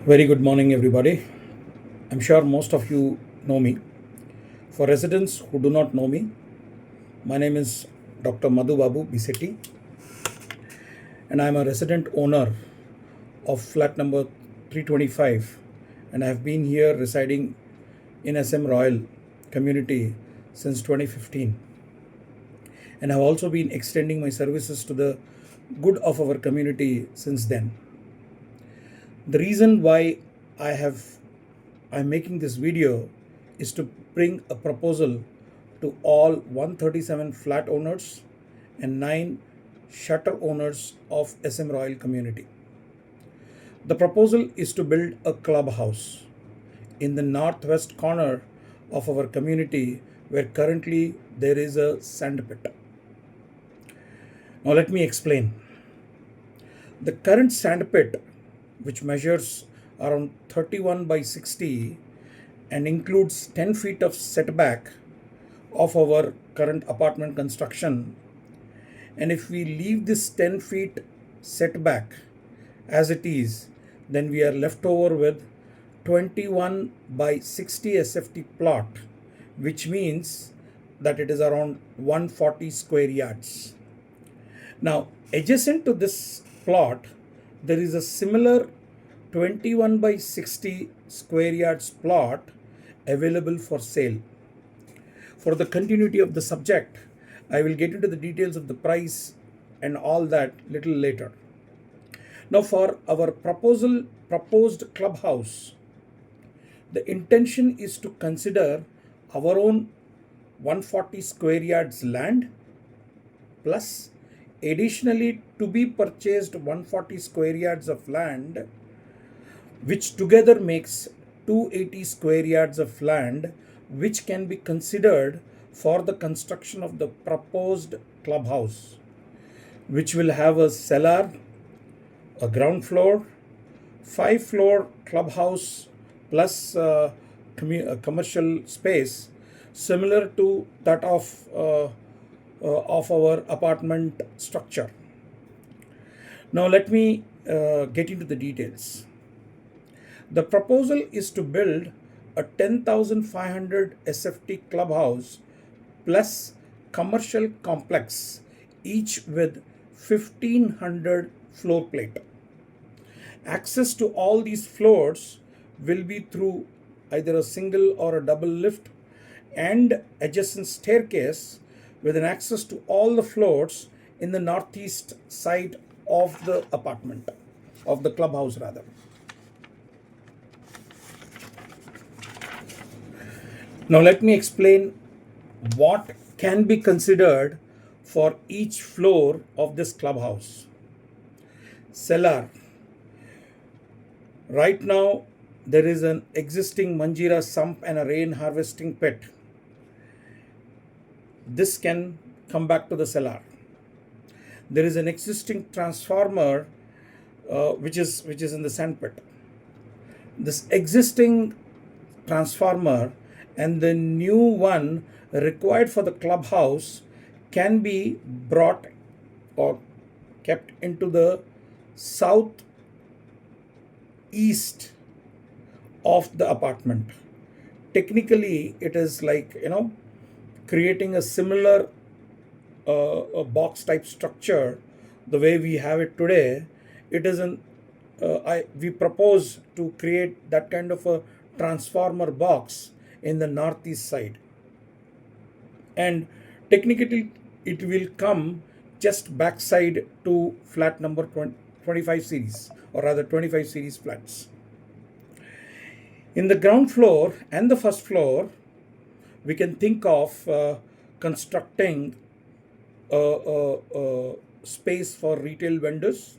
Very good morning, everybody. I'm sure most of you know me. For residents who do not know me, my name is Dr. Madhu Babu Bisetti, and I'm a resident owner of flat number 325, and I have been here residing in SM Royal community since 2015, and have also been extending my services to the good of our community since then. The reason why I'm making this video is to bring a proposal to all 137 flat owners and 9 shutter owners of SM Royal community. The proposal is to build a clubhouse in the northwest corner of our community where currently there is a sand pit. Now let me explain. The current sand pit, which measures around 31 by 60 and includes 10 feet of setback of our current apartment construction, and if we leave this 10 feet setback as it is, then we are left over with 21 by 60 SFT plot, which means that it is around 140 square yards. Now, adjacent to this plot, there is a similar 21 by 60 square yards plot available for sale. For the continuity of the subject, I will get into the details of the price and all that little later. Now, for our proposed clubhouse, the intention is to consider our own 140 square yards land plus additionally to be purchased 140 square yards of land, which together makes 280 square yards of land, which can be considered for the construction of the proposed clubhouse, which will have a cellar, a ground floor, 5-floor clubhouse plus a commercial space similar to that of our apartment structure. Now let me get into the details. The proposal is to build a 10,500 SFT clubhouse plus commercial complex, each with 1,500 floor plate. Access to all these floors will be through either a single or a double lift and adjacent staircase with an access to all the floors in the northeast side of the apartment, of the clubhouse rather. Now let me explain what can be considered for each floor of this clubhouse. Cellar. Right now there is an existing Manjeera sump and a rain harvesting pit. This can come back to the cellar. There is an existing transformer which is in the sand pit. This existing transformer and the new one required for the clubhouse can be brought or kept into the southeast of the apartment. Technically, it is like, creating a similar a box type structure the way we have it today. It isn't. We propose to create that kind of a transformer box in the northeast side, and technically it will come just backside to flat number 25 series, or rather 25 series flats. In the ground floor and the first floor, we can think of constructing a space for retail vendors,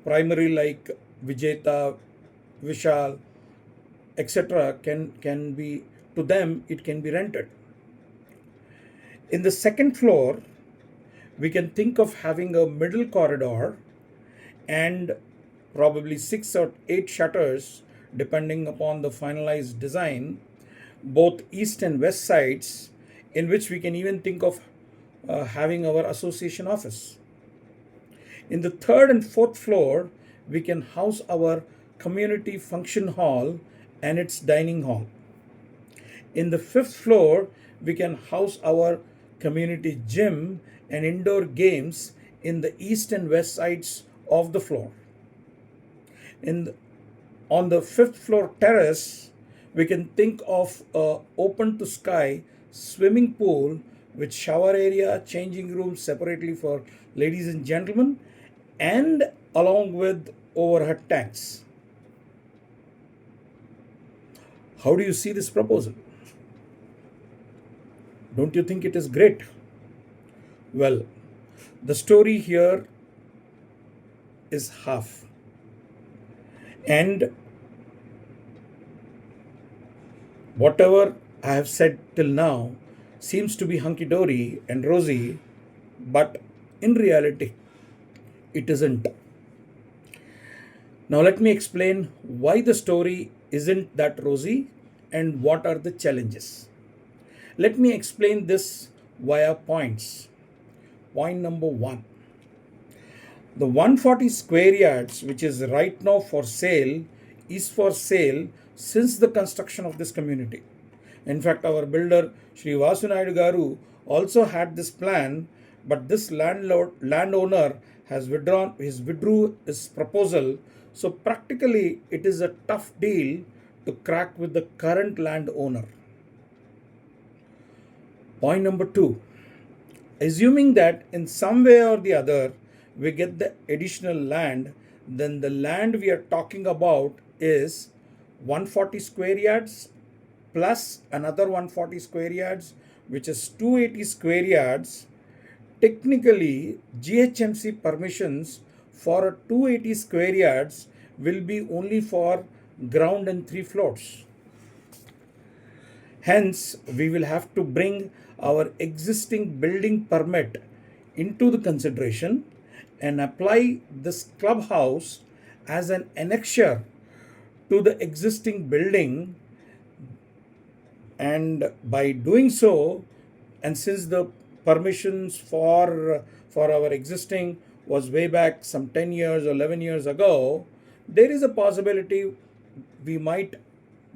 primarily like Vijeta, Vishal, etc. can be, to them it can be rented. In the second floor, we can think of having a middle corridor and probably 6 or 8 shutters depending upon the finalized design, both east and west sides, in which we can even think of having our association office. In the third and fourth floor, we can house our community function hall and its dining hall. In the fifth floor, we can house our community gym and indoor games in the east and west sides of the floor. In the, on the fifth floor terrace, we can think of a open to sky swimming pool with shower area, changing rooms separately for ladies and gentlemen, and along with overhead tanks. How do you see this proposal? Don't you think it is great? Well, the story here is half. And whatever I have said till now seems to be hunky dory and rosy, but in reality, it isn't. Now, let me explain why the story isn't that rosy and what are the challenges. Let me explain this via points. Point number one, the 140 square yards, which is right now for sale, is for sale since the construction of this community. In fact, our builder Sri Vasu Naidu Garu also had this plan, but this landowner has withdrew his proposal. So practically, it is a tough deal to crack with the current landowner. Point number two, assuming that in some way or the other we get the additional land, then the land we are talking about is 140 square yards plus another 140 square yards, which is 280 square yards. Technically, GHMC permissions for a 280 square yards will be only for ground and 3 floors. Hence, we will have to bring our existing building permit into the consideration and apply this clubhouse as an annexure to the existing building. And by doing so, and since the permissions for our existing was way back some 10 years or 11 years ago, there is a possibility we might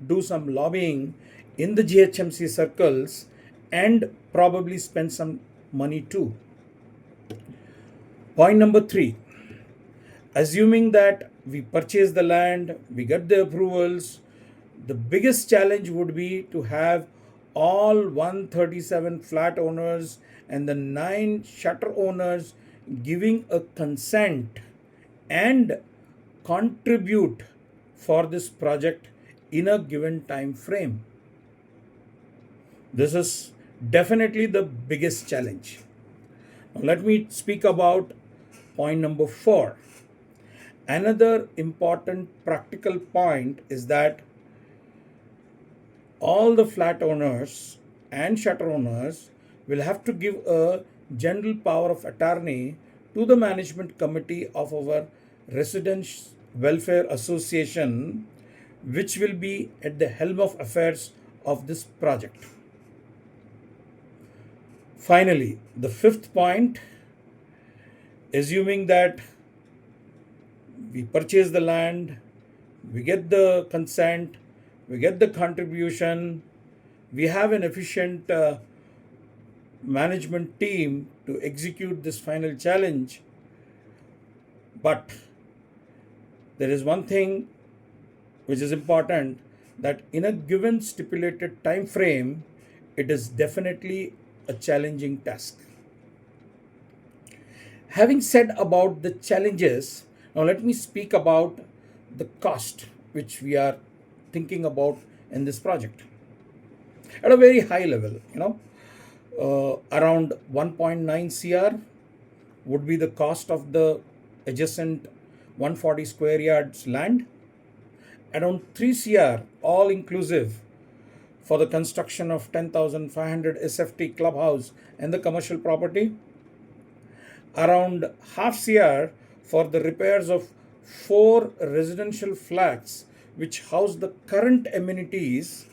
do some lobbying in the GHMC circles and probably spend some money too. Point number three, assuming that we purchase the land, we get the approvals, the biggest challenge would be to have all 137 flat owners and the 9 shutter owners giving a consent and contribute for this project in a given time frame. This is definitely the biggest challenge. Now, let me speak about point number 4. Another important practical point is that all the flat owners and shutter owners will have to give a general power of attorney to the management committee of our Residence Welfare Association, which will be at the helm of affairs of this project. Finally, the fifth point, assuming that we purchase the land, we get the consent, we get the contribution, we have an efficient management team to execute this final challenge. But there is one thing which is important, that in a given stipulated time frame, it is definitely a challenging task. Having said about the challenges, now let me speak about the cost which we are thinking about in this project. At a very high level, around 1.9 CR would be the cost of the adjacent 140 square yards land. Around 3 CR all inclusive for the construction of 10,500 SFT clubhouse and the commercial property. Around half CR for the repairs of 4 residential flats which house the current amenities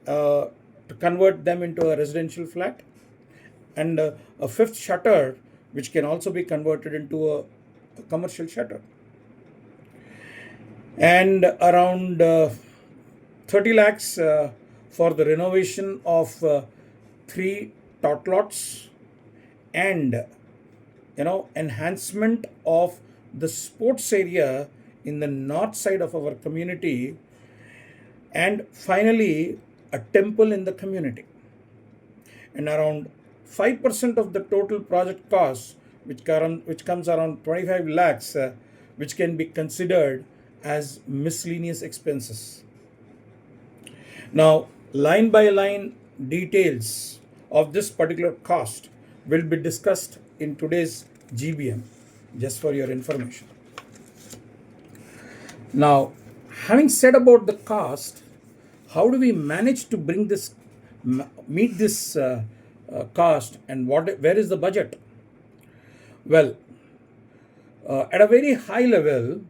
to convert them into a residential flat, and a 5th shutter which can also be converted into a commercial shutter. and around 30 lakhs for the renovation of three tot lots, and enhancement of the sports area in the north side of our community, and finally a temple in the community. And around 5% of the total project cost, which comes around 25 lakhs, which can be considered as miscellaneous expenses. Now, line by line details of this particular cost will be discussed in today's GBM, just for your information. Now, having said about the cost, how do we manage to bring this, meet this cost, and where is the budget? Well, at a very high level,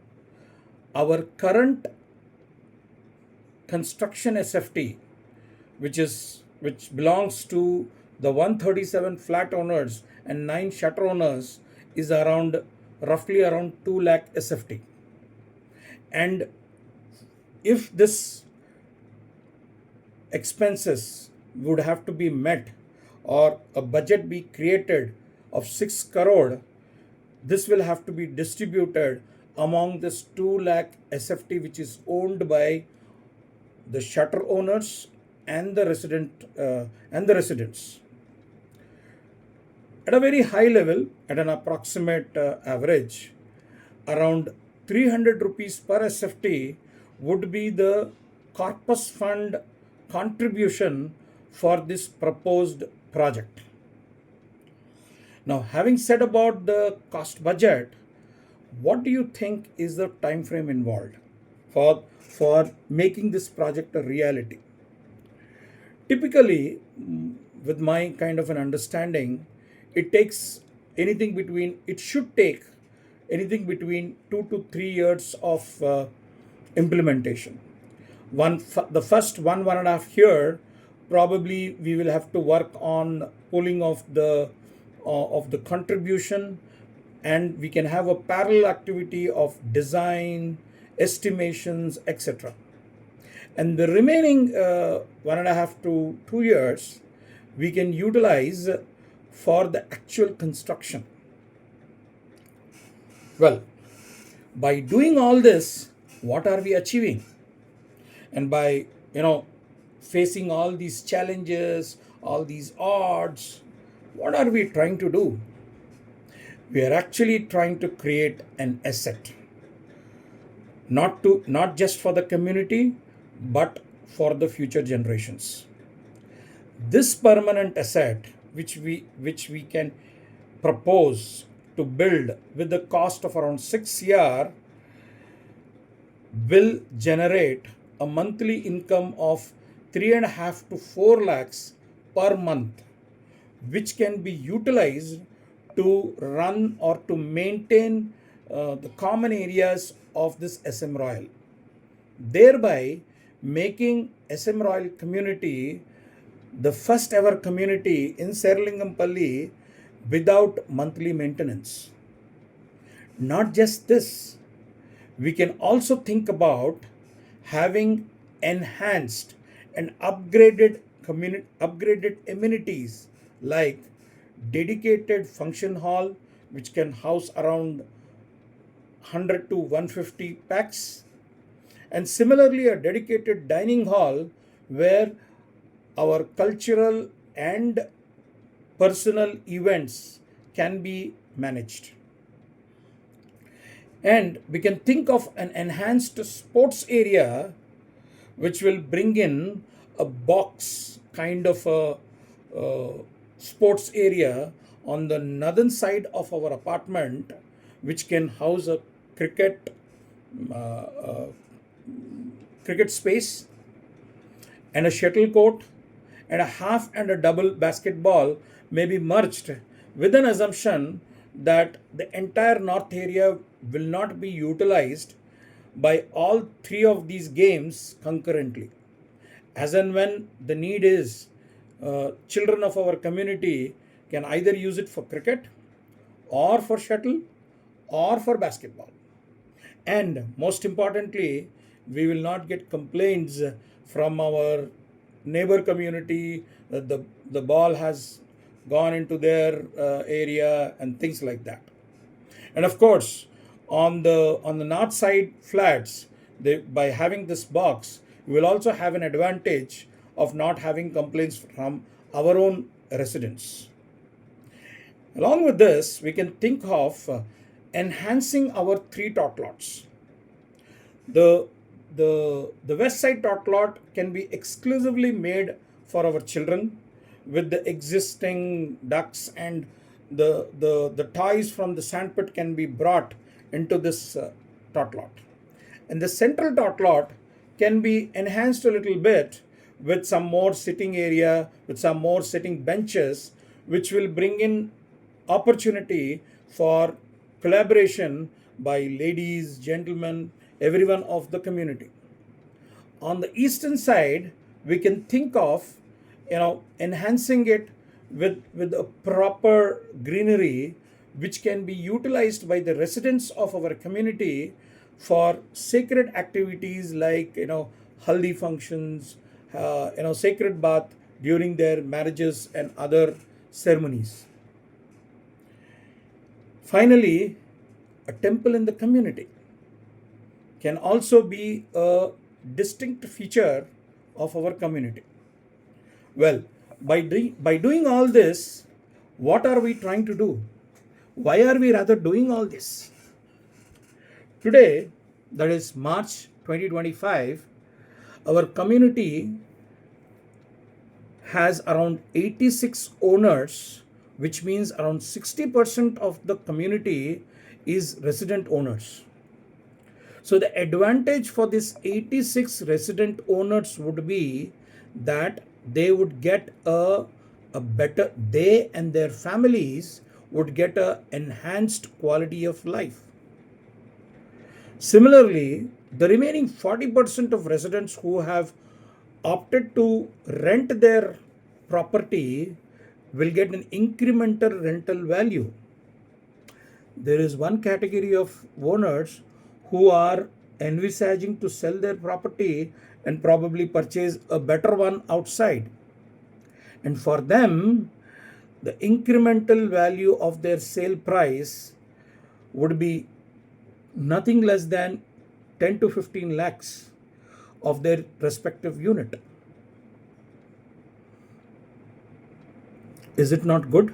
our current construction SFT, which belongs to the 137 flat owners and 9 shutter owners, is roughly around 2 lakh SFT. And if this expenses would have to be met, or a budget be created of 6 crore, this will have to be distributed among this 2 lakh SFT, which is owned by the shutter owners and the residents. At a very high level, at an approximate average, around 300 rupees per SFT would be the corpus fund contribution for this proposed project. Now, having said about the cost budget, what do you think is the time frame involved for making this project a reality? Typically, with my kind of an understanding, it should take anything between 2 to 3 years of implementation. The first 1.5 year, probably we will have to work on pulling of the contribution, and we can have a parallel activity of design, estimations, etc. And the remaining 1.5 to 2 years, we can utilize for the actual construction. Well, by doing all this, what are we achieving? And by facing all these challenges, all these odds, what are we trying to do? We are actually trying to create an asset, not just for the community, but for the future generations. This permanent asset, which we can propose to build with the cost of around 6 year, will generate a monthly income of 3.5 to 4 lakhs per month, which can be utilized to run or to maintain the common areas of this SM Royal, thereby making SM Royal community the first ever community in Serlingampalli without monthly maintenance. Not just this, we can also think about having enhanced and upgraded amenities like dedicated function hall, which can house around 100 to 150 packs, and similarly a dedicated dining hall where our cultural and personal events can be managed. And we can think of an enhanced sports area, which will bring in a box kind of a sports area on the northern side of our apartment, which can house a cricket space and a shuttle court, and a half and a double basketball may be merged, with an assumption that the entire north area will not be utilized by all 3 of these games concurrently. As and when the need is, children of our community can either use it for cricket or for shuttle or for basketball. And most importantly, we will not get complaints from our neighbor community that the ball has gone into their area and things like that. And of course, on the north side flats, by having this box, you will also have an advantage of not having complaints from our own residents. Along with this, we can think of enhancing our three tot lots. The, the west side tot lot can be exclusively made for our children with the existing ducks, and the toys from the sandpit can be brought into this tot lot. And the central tot lot can be enhanced a little bit with some more sitting area, with some more sitting benches, which will bring in opportunity for collaboration by ladies, gentlemen, everyone of the community. On the eastern side, we can think of enhancing it with a proper greenery which can be utilized by the residents of our community for sacred activities like haldi functions, sacred bath during their marriages and other ceremonies. Finally, a temple in the community can also be a distinct feature of our community. Well, by doing all this, what are we trying to do? Why are we rather doing all this? Today, that is March 2025, our community has around 86 owners, which means around 60% of the community is resident owners. So the advantage for this 86 resident owners would be that they would get a better, they and their families would get a enhanced quality of life. Similarly, the remaining 40% of residents who have opted to rent their property will get an incremental rental value. There is one category of owners who are envisaging to sell their property and probably purchase a better one outside. And for them, the incremental value of their sale price would be nothing less than 10 to 15 lakhs of their respective unit. Is it not good?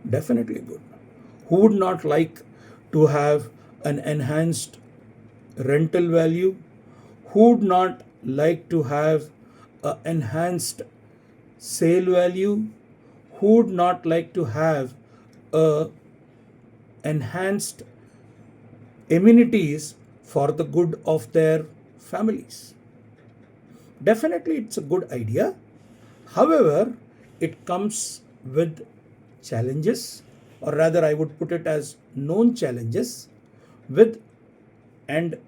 Definitely good. Who would not like to have an enhanced rental value? Who would not like to have an enhanced sale value? Who would not like to have a enhanced amenities for the good of their families? Definitely it's a good idea. However, it comes with challenges, or rather I would put it as known challenges, with and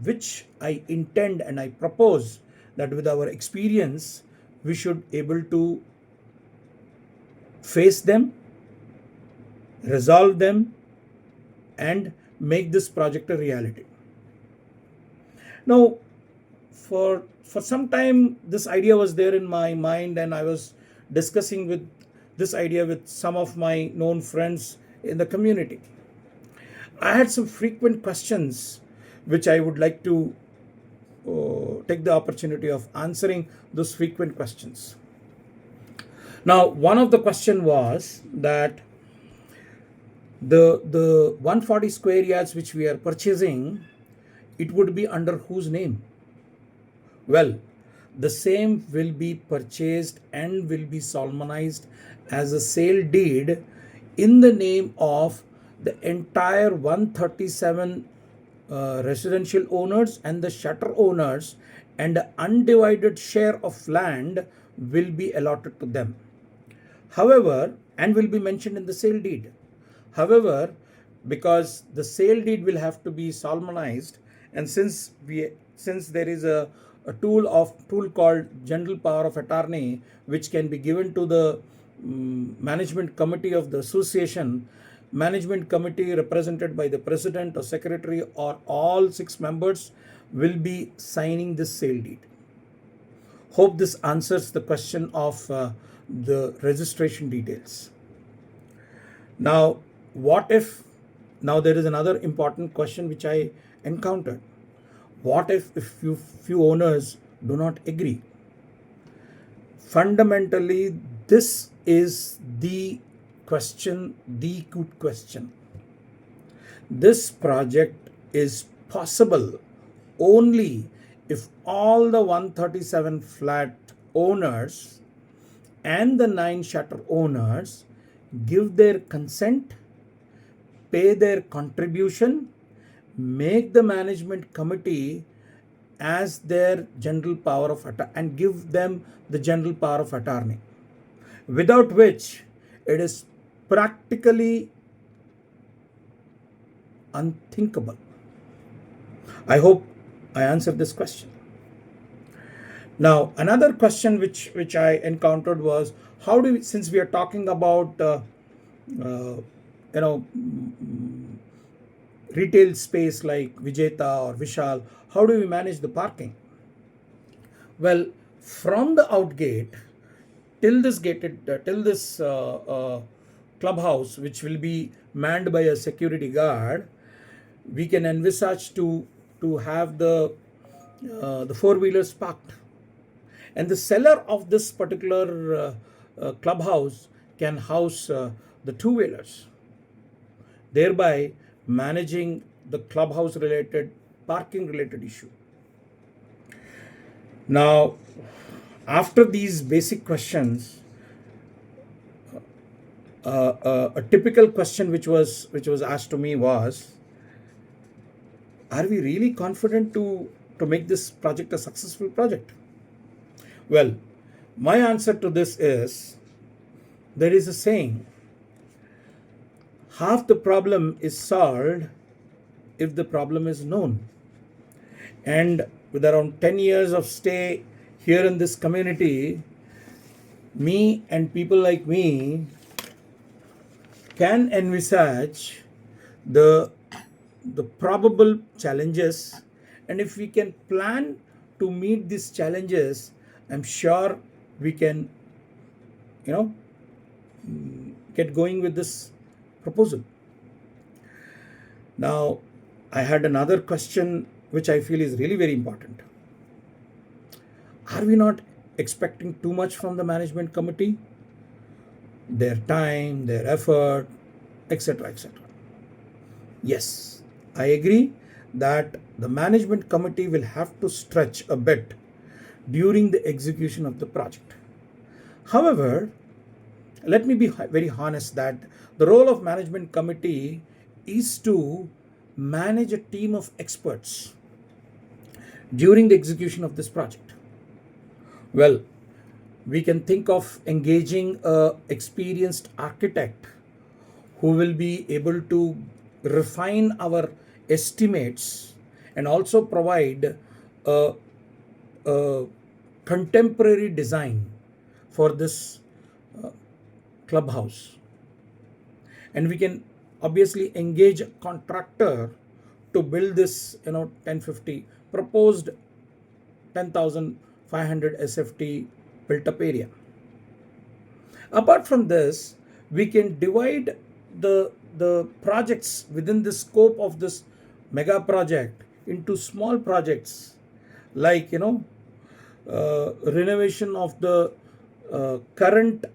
which I intend and I propose that with our experience we should able to face them, resolve them, and make this project a reality. Now, for some time this idea was there in my mind, and I was discussing with this idea with some of my known friends in the community. I had some frequent questions which I would like to take the opportunity of answering those frequent questions. Now, one of the question was that the 140 square yards which we are purchasing, it would be under whose name? Well, the same will be purchased and will be solemnized as a sale deed in the name of the entire 137 residential owners and the shutter owners, and an undivided share of land will be allotted to them. However, and will be mentioned in the sale deed. However, because the sale deed will have to be solemnized, and since there is a tool called general power of attorney which can be given to the management committee of the association, management committee represented by the president or secretary or all 6 members will be signing this sale deed. Hope this answers the question of the registration details. Now, what if, now there is another important question which I encountered. What if few owners do not agree? Fundamentally, this is the question, the good question. This project is possible only if all the 137 flat owners and the 9 shutter owners give their consent, pay their contribution, make the management committee as their general power of attorney and give them the general power of attorney, without which it is practically unthinkable. I hope I answered this question. Now, another question which I encountered was, how do we, since we are talking about retail space like Vijeta or Vishal, how do we manage the parking? Well, from the outgate till this clubhouse, which will be manned by a security guard, we can envisage to have the 4-wheelers parked, and the seller of this particular clubhouse can house the 2-wheelers, thereby managing the clubhouse related parking related issue. Now, after these basic questions, a typical question which was asked to me was, are we really confident to make this project a successful project? Well, my answer to this is, there is a saying, half the problem is solved if the problem is known. And with around 10 years of stay here in this community, me and people like me can envisage the probable challenges, and if we can plan to meet these challenges, I'm sure we can get going with this proposal. Now, I had another question which I feel is really very important. Are we not expecting too much from the management committee? Their time, their effort, etc., etc. Yes, I agree that the management committee will have to stretch a bit during the execution of the project. However, let me be very honest that the role of management committee is to manage a team of experts during the execution of this project. Well, we can think of engaging an experienced architect who will be able to refine our estimates and also provide a contemporary design for this clubhouse. And we can obviously engage a contractor to build this 1050 proposed 10,500 SFT built up area. Apart from this, we can divide the projects within the scope of this mega project into small projects, like renovation of the current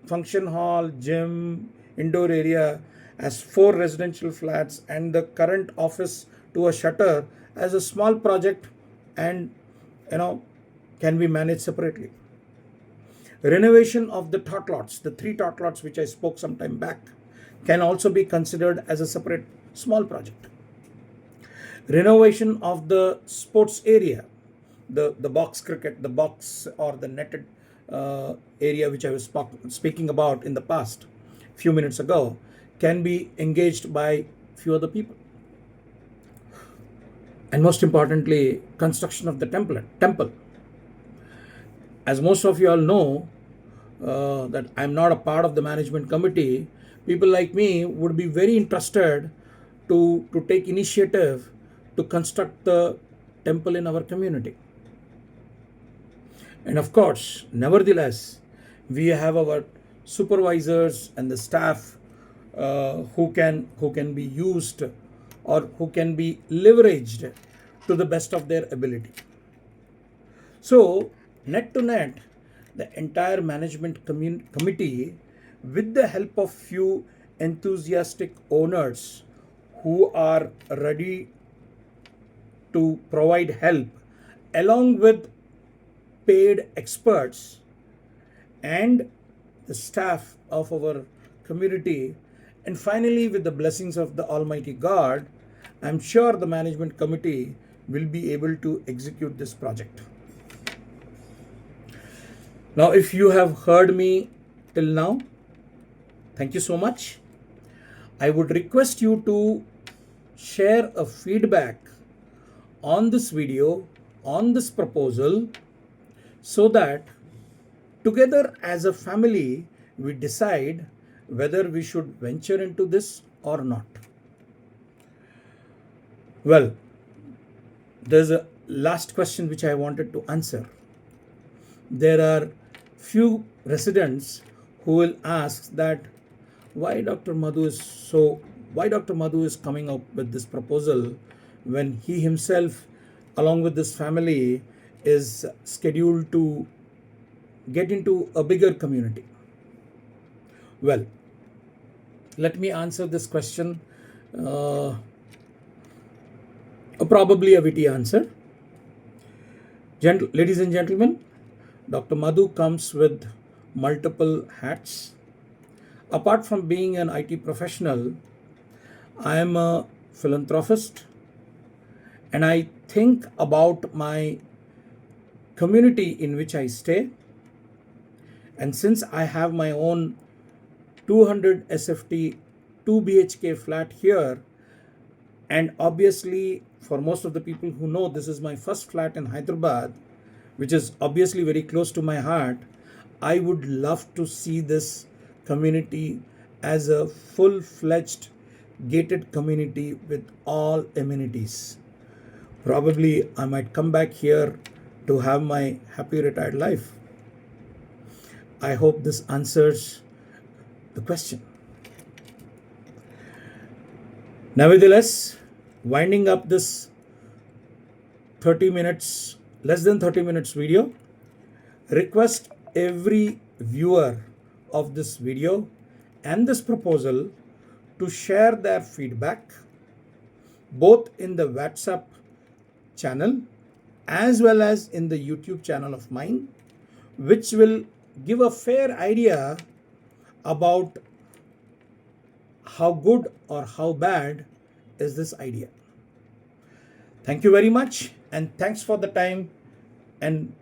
function hall, gym, indoor area as 4 residential flats, and the current office to a shutter as a small project, and can be managed separately. Renovation of the tot lots, the 3 tot lots which I spoke some time back, can also be considered as a separate small project. Renovation of the sports area, the box cricket, the box or the netted area which I was speaking about in the past few minutes ago, can be engaged by few other people. And most importantly, construction of the temple. As most of you all know, that I'm not a part of the management committee, people like me would be very interested to take initiative to construct the temple in our community. And of course, nevertheless, we have our supervisors and the staff who can be used or who can be leveraged to the best of their ability. So, net to net, the entire management committee, with the help of few enthusiastic owners who are ready to provide help, along with paid experts and the staff of our community, and finally, with the blessings of the Almighty God, I'm sure the management committee will be able to execute this project. Now, if you have heard me till now, thank you so much. I would request you to share a feedback on this video, on this proposal, so that together as a family we decide whether we should venture into this or not. Well, there's a last question which I wanted to answer. There are few residents who will ask that why Dr. Madhu is coming up with this proposal when he himself, along with this family, is scheduled to get into a bigger community. Well, let me answer this question, probably a witty answer. Ladies and gentlemen, Dr. Madhu comes with multiple hats. Apart from being an IT professional, I am a philanthropist, and I think about my community in which I stay. And since I have my own 200 SFT 2 BHK flat here, and obviously for most of the people who know, this is my first flat in Hyderabad, which is obviously very close to my heart, I would love to see this community as a full-fledged gated community with all amenities. Probably I might come back here to have my happy retired life. I hope this answers the question. Nevertheless, winding up this 30 minutes, less than 30 minutes video, request every viewer of this video and this proposal to share their feedback both in the WhatsApp channel as well as in the YouTube channel of mine, which will give a fair idea about how good or how bad is this idea. Thank you very much, and thanks for the time, and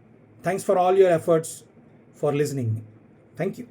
thanks for all your efforts for listening. Thank you.